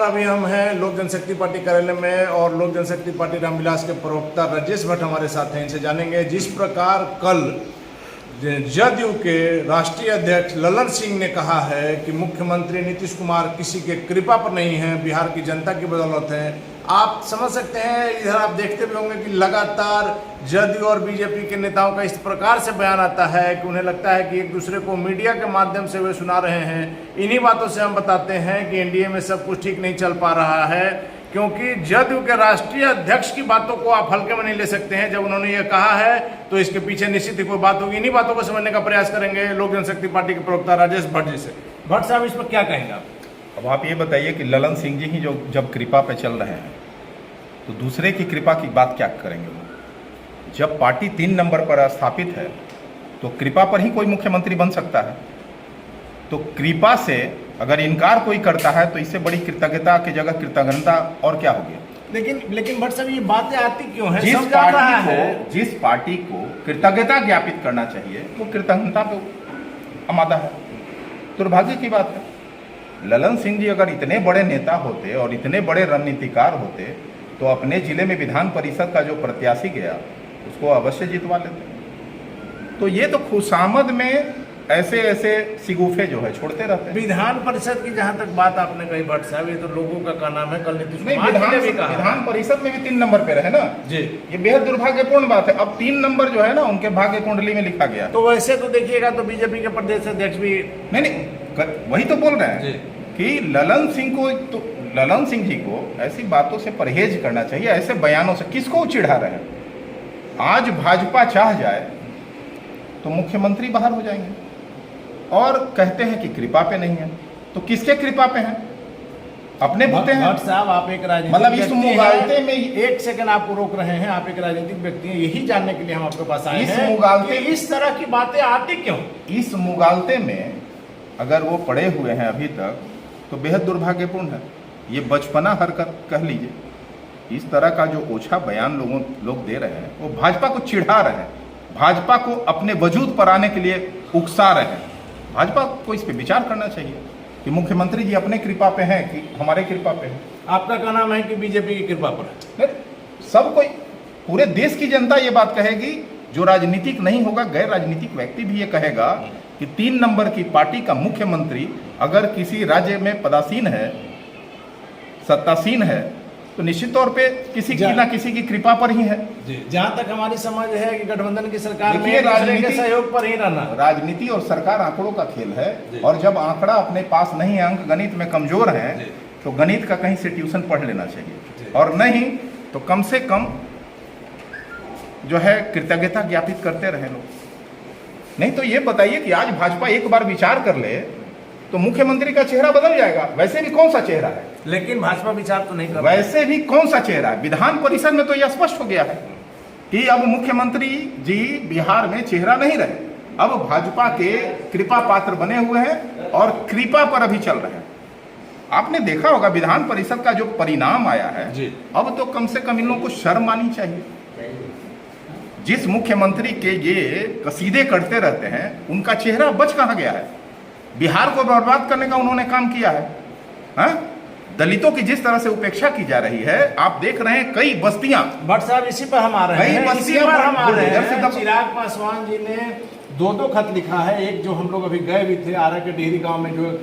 अभी हम हैं लोक जनशक्ति पार्टी कार्यालय में और लोक जनशक्ति पार्टी रामविलास के प्रवक्ता राजेश भट्ट हमारे साथ हैं। इनसे जानेंगे जिस प्रकार कल जदयू के राष्ट्रीय अध्यक्ष ललन सिंह ने कहा है कि मुख्यमंत्री नीतीश कुमार किसी के कृपा पर नहीं है, बिहार की जनता की बदौलत है। आप समझ सकते हैं, इधर आप देखते भी होंगे कि लगातार जदयू और बीजेपी के नेताओं का इस प्रकार से बयान आता है कि उन्हें लगता है कि एक दूसरे को मीडिया के माध्यम से वे सुना रहे हैं। इन्हीं बातों से हम बताते हैं कि एनडीए में सब कुछ ठीक नहीं चल पा रहा है, क्योंकि जदयू के राष्ट्रीय अध्यक्ष की बातों को आप हल्के में नहीं ले सकते हैं। जब उन्होंने ये कहा है तो इसके पीछे निश्चित ही कोई बात होगी। इन्हीं बातों को समझने का प्रयास करेंगे लोक जनशक्ति पार्टी के प्रवक्ता राजेश भट्ट जी से। भट्ट साहब, इस पर क्या कहेंगे आप? अब आप ये बताइए कि ललन सिंह जी ही जो जब कृपा पे चल रहे हैं तो दूसरे की कृपा की बात क्या करेंगे वो? जब पार्टी 3 नंबर पर स्थापित है तो कृपा पर ही कोई मुख्यमंत्री बन सकता है। तो कृपा से अगर इनकार कोई करता है तो इससे बड़ी कृतज्ञता की जगह कृतज्ञता और क्या होगी? लेकिन भट्ट साहब, ये बातें आती क्यों हैं? जिस पार्टी को कृतज्ञता ज्ञापित करना चाहिए वो कृतज्ञता पे आमादा है। दुर्भाग्य की बात है। ललन सिंह जी अगर इतने बड़े नेता होते और इतने बड़े रणनीतिकार होते तो अपने जिले में विधान परिषद का जो प्रत्याशी गया उसको अवश्य जितवा लेते। तो ये तो खुशामद में ऐसे सिगुफे जो है छोड़ते रहते हैं। विधान परिषद की जहां तक बात आपने कही भट्ट साहब, ये तो लोगों का कहना है। कल नीतीश कुमार ने भी कहा विधान परिषद में भी 3 नंबर पे रहे ना जी। ये बेहद दुर्भाग्यपूर्ण बात है। अब 3 नंबर जो है ना उनके भाग्य कुंडली में लिखा गया। तो वैसे तो देखिएगा तो बीजेपी के प्रदेश अध्यक्ष भी नहीं वही तो बोल रहे हैं कि ललन सिंह जी को ऐसी बातों से परहेज करना चाहिए, ऐसे बयानों से। किसको चिढ़ा रहे हैं? आज भाजपा चाह जाए तो मुख्यमंत्री बाहर हो जाएंगे और कहते हैं कि कृपा पे नहीं है। तो किसके कृपा पे हैं? अपने बोलते हैं। भट्ट साहब, आप एक राजनीतिक मतलब इस मुगालते में एक सेकंड आपको रोक रहे हैं। आप एक राजनीतिक व्यक्ति हैं, यही जानने के लिए हम आपके पास आए हैं। मुगालते इस तरह की बातें आती क्यों? इस मुगालते में अगर वो पड़े हुए हैं अभी तक तो बेहद दुर्भाग्यपूर्ण है। ये बचपना हरकत कह लीजिए। इस तरह का जो ओछा बयान लोग दे रहे हैं वो भाजपा को चिढ़ा रहे हैं, भाजपा को अपने वजूद पर आने के लिए उकसा रहे हैं। भाजपा को इस पे विचार करना चाहिए कि मुख्यमंत्री जी अपने कृपा पे हैं कि हमारे कृपा पे हैं। आपका क्या नाम है कि बीजेपी की कृपा पर है? सब कोई, पूरे देश की जनता ये बात कहेगी। जो राजनीतिक नहीं होगा, गैर राजनीतिक व्यक्ति भी ये कहेगा कि 3 नंबर की पार्टी का मुख्यमंत्री अगर किसी राज्य में पदासीन है, सत्तासीन है, तो निश्चित तौर पे किसी की ना किसी की कृपा पर ही है। जहां तक हमारी समझ है कि गठबंधन की सरकार में राजनीति के सहयोग पर ही रहना। राजनीति और सरकार आंकड़ों का खेल है, और जब आंकड़ा अपने पास नहीं है, अंक गणित में कमजोर है, तो गणित का कहीं से ट्यूशन पढ़ लेना चाहिए, और नहीं तो कम से कम जो है कृतज्ञता ज्ञापित करते रहे लोग। नहीं तो ये बताइए कि आज भाजपा एक बार विचार कर ले तो मुख्यमंत्री का चेहरा बदल जाएगा। वैसे भी कौन सा चेहरा है? लेकिन भाजपा विचार तो नहीं कर रही। वैसे भी कौन सा चेहरा है? विधान परिषद में तो यह स्पष्ट हो गया है कि अब मुख्यमंत्री जी बिहार में चेहरा नहीं रहे, अब भाजपा के कृपा पात्र बने हुए हैं और कृपा पर अभी चल रहे हैं। आपने देखा होगा विधान परिषद का जो परिणाम आया है, अब तो कम से कम इन लोगों को शर्म आनी चाहिए। जिस मुख्यमंत्री के ये कसीदे करते रहते हैं उनका चेहरा बच कहाँ गया है? बिहार को बर्बाद करने का उन्होंने काम किया है। हाँ? दलितों की जिस तरह से उपेक्षा की जा रही है, आप देख रहे हैं कई बस्तियां। भट्ट साहब, इसी पर हम आ रहे हैं। चिराग पासवान जी ने 2 खत लिखा है। एक जो हम लोग अभी गए भी थे, आरा के डेहरी गांव में जो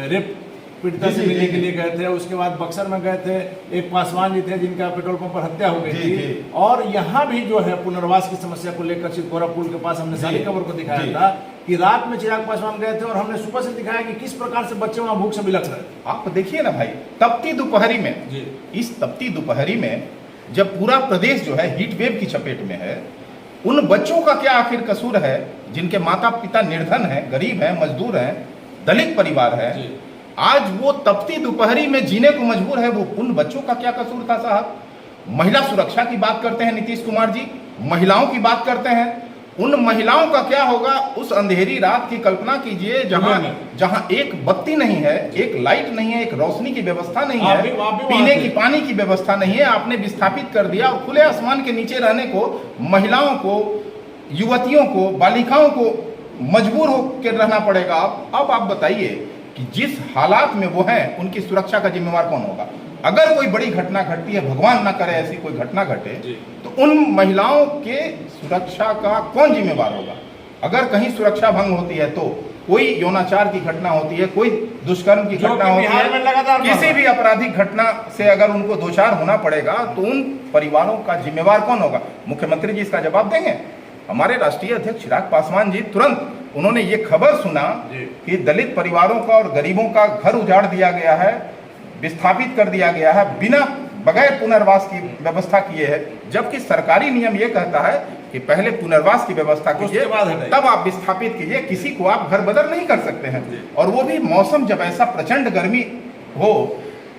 रेप पीड़िता से मिलने के लिए गए थे, उसके बाद बक्सर में गए थे, एक पासवान जी थे जिनका पेट्रोल पंप पर हत्या हो गई थी, और यहाँ भी जो है पुनर्वास की समस्या को लेकर चितकोरा पुल के पास हमने सारी खबर को दिखाया था कि रात में चिराग पासवान गए थे और हमने सुबह से दिखाया कि किस प्रकार से बच्चे वहां भूख से बिलख रहे। आप देखिए ना भाई, तपती दोपहरी में, इस तपती दोपहरी में जब पूरा प्रदेश जो है हीट वेव की चपेट में है, उन बच्चों का क्या आखिर कसूर है जिनके माता पिता निर्धन है, गरीब है, मजदूर है, दलित परिवार है? आज वो तपती दोपहरी में जीने को मजबूर है। वो उन बच्चों का क्या कसूर था साहब? महिला सुरक्षा की बात करते हैं नीतीश कुमार जी, महिलाओं की बात करते हैं। उन महिलाओं का क्या होगा? उस अंधेरी रात की कल्पना कीजिए जहां एक बत्ती नहीं है, एक लाइट नहीं है, एक रोशनी की व्यवस्था नहीं है, पीने की पानी की व्यवस्था नहीं है। आपने विस्थापित कर दिया और खुले आसमान के नीचे रहने को महिलाओं को, युवतियों को, बालिकाओं को मजबूर होकर रहना पड़ेगा। अब आप बताइए कि जिस हालात में वो हैं उनकी सुरक्षा का जिम्मेवार कौन होगा। अगर कोई बड़ी घटना घटती है, भगवान ना करे ऐसी कोई घटना घटे, तो उन महिलाओं के सुरक्षा का कौन जिम्मेवार होगा। अगर कहीं सुरक्षा भंग होती है तो कोई यौनाचार की घटना होती है, कोई दुष्कर्म की घटना होती है, किसी भी आपराधिक घटना से अगर उनको दोषार होना पड़ेगा तो उन परिवारों का जिम्मेवार कौन होगा। मुख्यमंत्री जी इसका जवाब देंगे। हमारे राष्ट्रीय अध्यक्ष चिराग पासवान जी तुरंत उन्होंने ये खबर सुना कि दलित परिवारों का और गरीबों का घर उजाड़ दिया गया है, विस्थापित कर दिया गया है, बिना बगैर पुनर्वास की व्यवस्था किए है, जबकि सरकारी नियम ये कहता है कि पहले पुनर्वास की व्यवस्था कीजिए तब आप विस्थापित कीजिए, किसी को आप घर बदर नहीं कर सकते हैं। और वो भी मौसम जब ऐसा प्रचंड गर्मी हो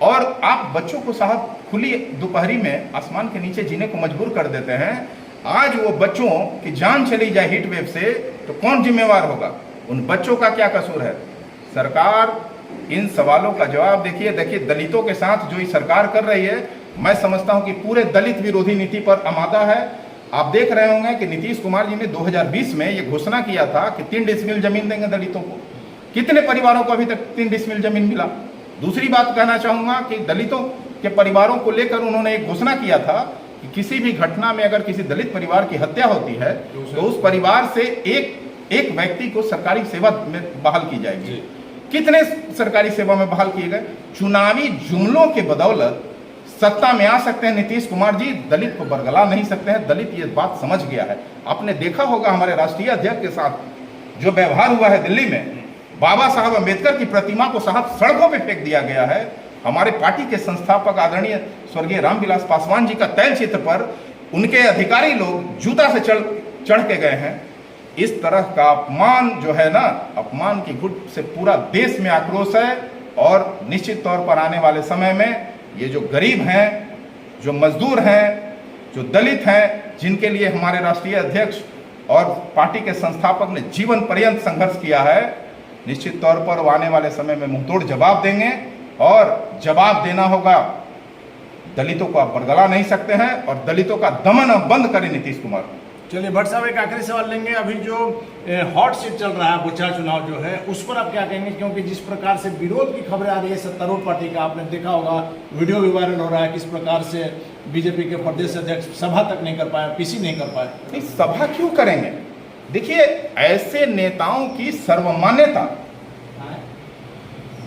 और आप बच्चों को साहब खुली दोपहरी में आसमान के नीचे जीने को मजबूर कर देते हैं। आज वो बच्चों की जान चली जाए हीट वेव से तो कौन जिम्मेवार होगा। उन बच्चों का क्या कसूर है। सरकार इन सवालों का जवाब देखिए दलितों के साथ जो ये सरकार कर रही है, मैं समझता हूं कि पूरे दलित विरोधी नीति पर आमादा है। आप देख रहे होंगे कि नीतीश कुमार जी ने 2020 में ये घोषणा किया था कि 3 डिसमिल जमीन देंगे दलितों को। कितने परिवारों को अभी तक 3 डिसमिल जमीन मिला। दूसरी बात कहना चाहूंगा कि दलितों के परिवारों को लेकर उन्होंने एक घोषणा किया था कि किसी भी घटना में अगर किसी दलित परिवार की हत्या होती है तो उस परिवार से एक व्यक्ति को सरकारी सेवा में बहाल की जाएगी। कितने सरकारी सेवा में बहाल किए गए। चुनावी जुमलों के बदौलत सत्ता में आ सकते हैं नीतीश कुमार जी, दलित को बरगला नहीं सकते हैं। दलित ये बात समझ गया है। आपने देखा होगा हमारे राष्ट्रीय अध्यक्ष के साथ जो व्यवहार हुआ है दिल्ली में, बाबा साहब अम्बेडकर की प्रतिमा को साहब सड़कों पे फेंक दिया गया है। हमारे पार्टी के संस्थापक आदरणीय स्वर्गीय रामविलास पासवान जी का तैल चित्र पर उनके अधिकारी लोग जूता से चढ़ के गए हैं। इस तरह का अपमान जो है ना, अपमान की घुट से पूरा देश में आक्रोश है। और निश्चित तौर पर आने वाले समय में ये जो गरीब हैं, जो मजदूर हैं, जो दलित हैं, जिनके लिए हमारे राष्ट्रीय अध्यक्ष और पार्टी के संस्थापक ने जीवन पर्यंत संघर्ष किया है, निश्चित तौर पर वो आने वाले समय में मुंहतोड़ जवाब देंगे। और जवाब देना होगा। दलितों को आप बरगला नहीं सकते हैं और दलितों का दमन अब बंद करें नीतीश कुमार। चलिए भट्ट साहब एक आखिरी सवाल लेंगे। अभी जो हॉट सीट चल रहा है बुचा चुनाव जो है, उस पर आप क्या कहेंगे, क्योंकि जिस प्रकार से विरोध की खबरें आ रही है सत्तारूढ़ पार्टी का, आपने देखा होगा वीडियो भी वायरल हो रहा है किस प्रकार से बीजेपी के प्रदेश अध्यक्ष सभा तक नहीं कर पाए, पीसी नहीं कर पाए। नहीं, सभा क्यों करेंगे। देखिए ऐसे नेताओं की सर्वमान्यता,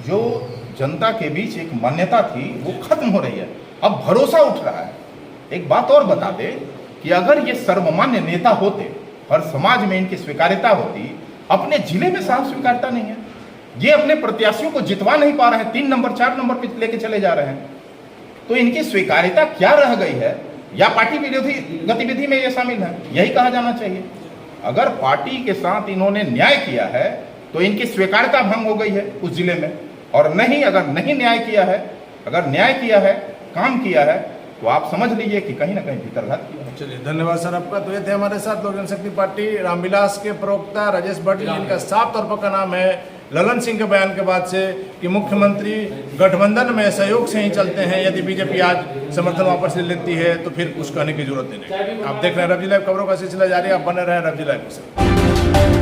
जो जनता के बीच एक मान्यता थी, वो खत्म हो रही है। अब भरोसा उठ रहा है। एक बात और बता दे कि अगर ये सर्वमान्य नेता होते और समाज में इनकी स्वीकार्यता होती, अपने जिले में साफ स्वीकार्यता नहीं है। ये अपने प्रत्याशियों को जितवा नहीं पा रहे हैं, 3 नंबर 4 नंबर पे लेके चले जा रहे हैं। तो इनकी स्वीकार्यता क्या रह गई है, या पार्टी विरोधी गतिविधि में ये शामिल है, यही कहा जाना चाहिए। अगर पार्टी के साथ इन्होंने न्याय किया है तो इनकी स्वीकार्यता भंग हो गई है उस जिले में। और नहीं, अगर नहीं न्याय किया है, अगर न्याय किया है, काम किया है, तो आप समझ लीजिए कि कहीं ना कहीं भीतरघात किया है। चलिए धन्यवाद सर आपका। तो ये थे हमारे साथ लोक जनशक्ति पार्टी रामविलास के प्रवक्ता राजेश भट्ट, जिनका साफ तौर पर का नाम है ललन सिंह के बयान के बाद से कि मुख्यमंत्री गठबंधन में सहयोग से ही चलते हैं। यदि बीजेपी आज समर्थन वापस ले लेती है तो फिर कुछ कहने की जरूरत नहीं। आप देख रहे हैं रवजी लाइव, खबरों का सिलसिला जारी। आप बने रहे रवजी लाइव के साथ।